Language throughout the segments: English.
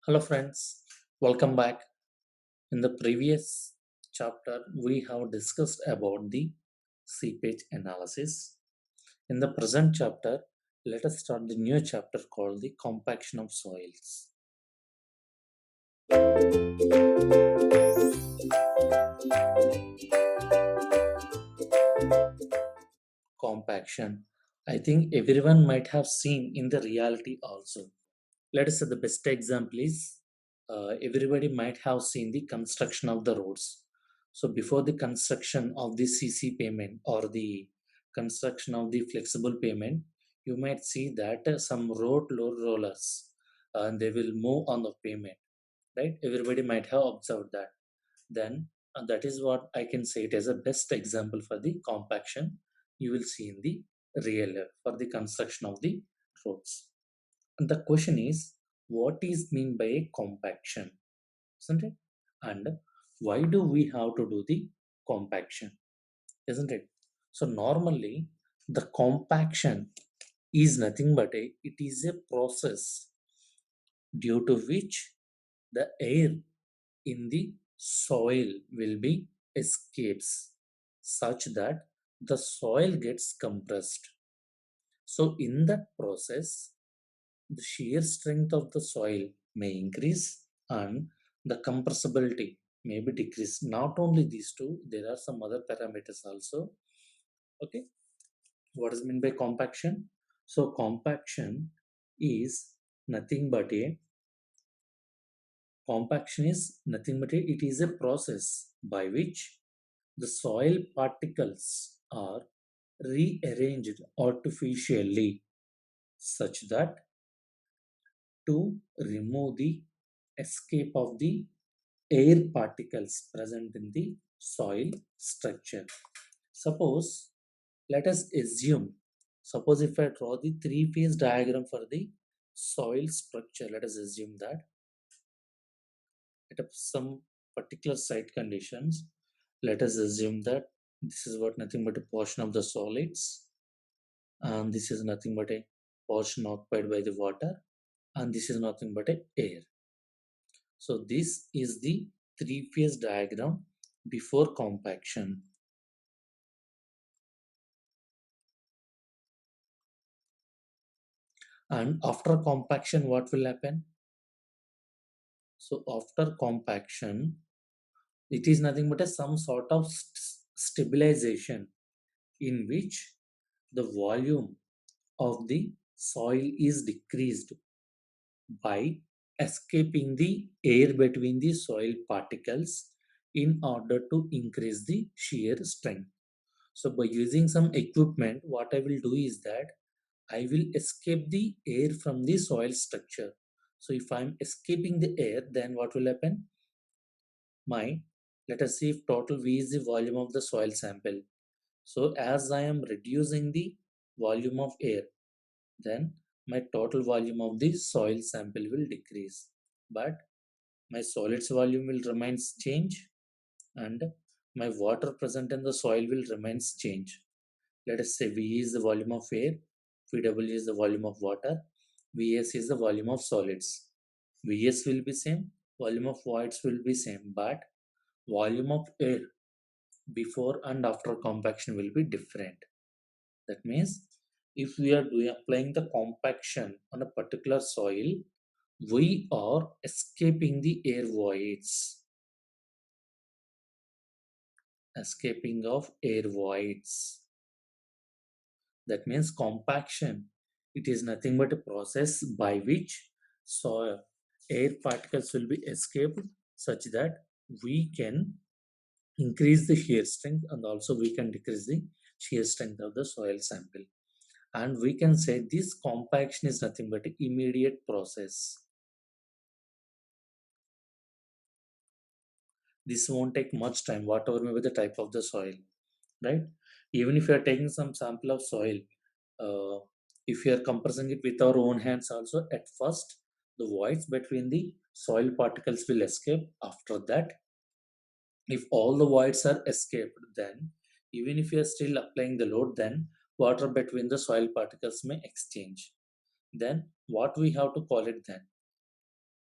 Hello, friends. Welcome back. In the previous chapter, we have discussed about the seepage analysis. In the present chapter, let us start the new chapter called the compaction of soils. Compaction. I think everyone might have seen in the reality also. Let us say the best example is everybody might have seen the construction of the roads. So before the construction of the CC payment or the construction of the flexible payment, you might see that some road load rollers and they will move on the payment, right? Everybody might have observed that. Then that is what I can say it as a best example for the compaction you will see in the real life for the construction of the roads. And the question is, what is mean by a compaction, isn't it? And why do we have to do the compaction, isn't it? So normally, the compaction is nothing but it is a process due to which the air in the soil will be escapes such that the soil gets compressed. So in that process, the shear strength of the soil may increase and the compressibility may be decreased. Not only these two, there are some other parameters also. Okay, what is meant by compaction? So compaction is nothing but a it is a process by which the soil particles are rearranged artificially such that to remove the escape of the air particles present in the soil structure. Suppose, let us assume, suppose if I draw the three-phase diagram for the soil structure, let us assume that at some particular site conditions, let us assume that this is what nothing but a portion of the solids, and this is nothing but a portion occupied by the water, and this is nothing but a air. So this is the three-phase diagram before compaction. And after compaction, what will happen? So after compaction, it is nothing but some sort of stabilization in which the volume of the soil is decreased by escaping the air between the soil particles in order to increase the shear strength. So by using some equipment, what I will do is that I will escape the air from the soil structure. So if I'm escaping the air, then what will happen? Let us see if total V is the volume of the soil sample. So as I am reducing the volume of air, then my total volume of the soil sample will decrease. But my solids volume will remain change and my water present in the soil will remain change. Let us say V is the volume of air, VW is the volume of water, Vs is the volume of solids. Vs will be same, volume of voids will be same, but volume of air before and after compaction will be different. That means if we are applying the compaction on a particular soil, we are escaping the air voids, escaping of air voids. That means compaction. It is nothing but a process by which soil air particles will be escaped such that we can increase the shear strength and also we can decrease the shear strength of the soil sample. And we can say this compaction is nothing but an immediate process. This won't take much time, whatever may be the type of the soil, right? Even if you are taking some sample of soil, uh, if you are compressing it with our own hands also, at first the voids between the soil particles will escape. After that, if all the voids are escaped, then even if you are still applying the load, then water between the soil particles may exchange. Then what we have to call it then?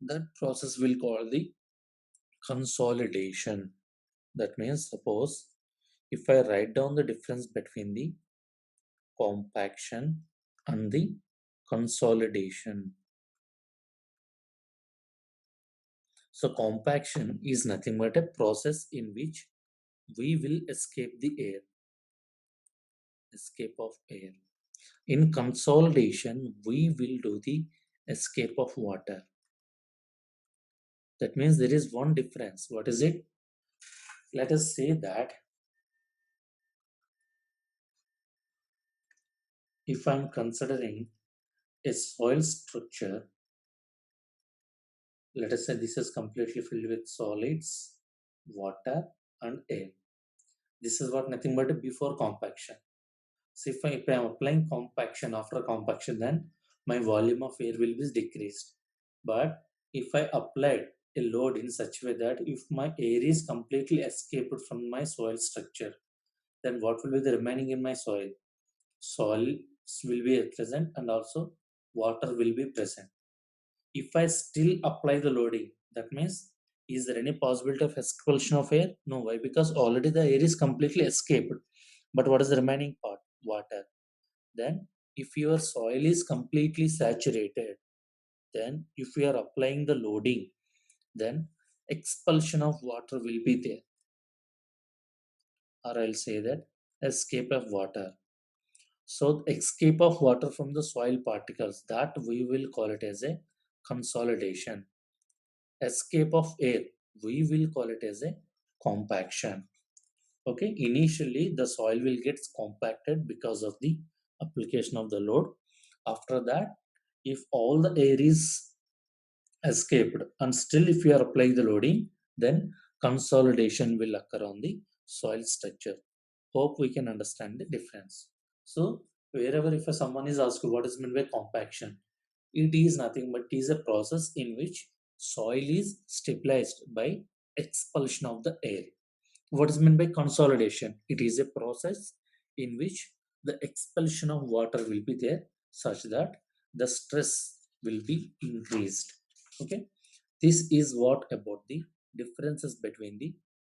That process will call the consolidation. That means, suppose if I write down the difference between the compaction and the consolidation. So compaction is nothing but a process in which we will escape of air. In consolidation, we will do the escape of water. That means there is one difference. What is it? Let us say that if I'm considering a soil structure, let us say this is completely filled with solids, water, and air. This is what nothing but before compaction. So if I am applying compaction after compaction, then my volume of air will be decreased. But if I applied a load in such a way that if my air is completely escaped from my soil structure, then what will be the remaining in my soil? Soil will be present and also water will be present. If I still apply the loading, that means is there any possibility of expulsion of air? No. Why? Because already the air is completely escaped. But what is the remaining part? Water. Then if your soil is completely saturated, then if we are applying the loading, then expulsion of water will be there, or I'll say that escape of water. So escape of water from the soil particles, that we will call it as a consolidation. Escape of air, we will call it as a compaction. Okay, initially the soil will get compacted because of the application of the load. After that, if all the air is escaped and still if you are applying the loading, then consolidation will occur on the soil structure. Hope we can understand the difference. So wherever if someone is asked what is meant by compaction, it is nothing but it is a process in which soil is stabilized by expulsion of the air. What is meant by consolidation? It is a process in which the expulsion of water will be there such that the stress will be increased. Okay, this is what about the differences between the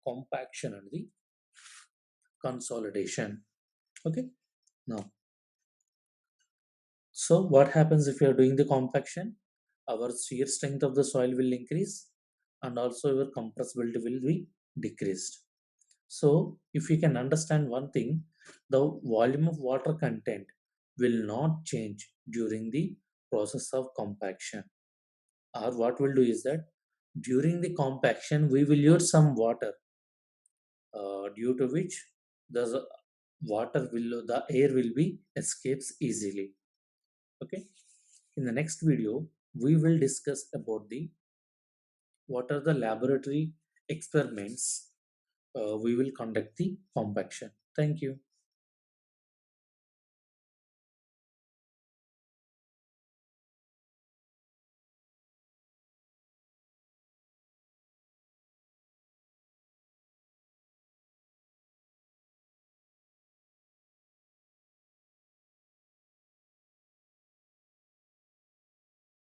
compaction and the consolidation. Okay, now, so what happens if you are doing the compaction? Our shear strength of the soil will increase and also your compressibility will be decreased. So if you can understand one thing, the volume of water content will not change during the process of compaction. Or what we'll do is that during the compaction we will use some water, due to which the the air will be escapes easily. Okay, in the next video we will discuss about the what are the laboratory experiments we will conduct the compaction. Thank you.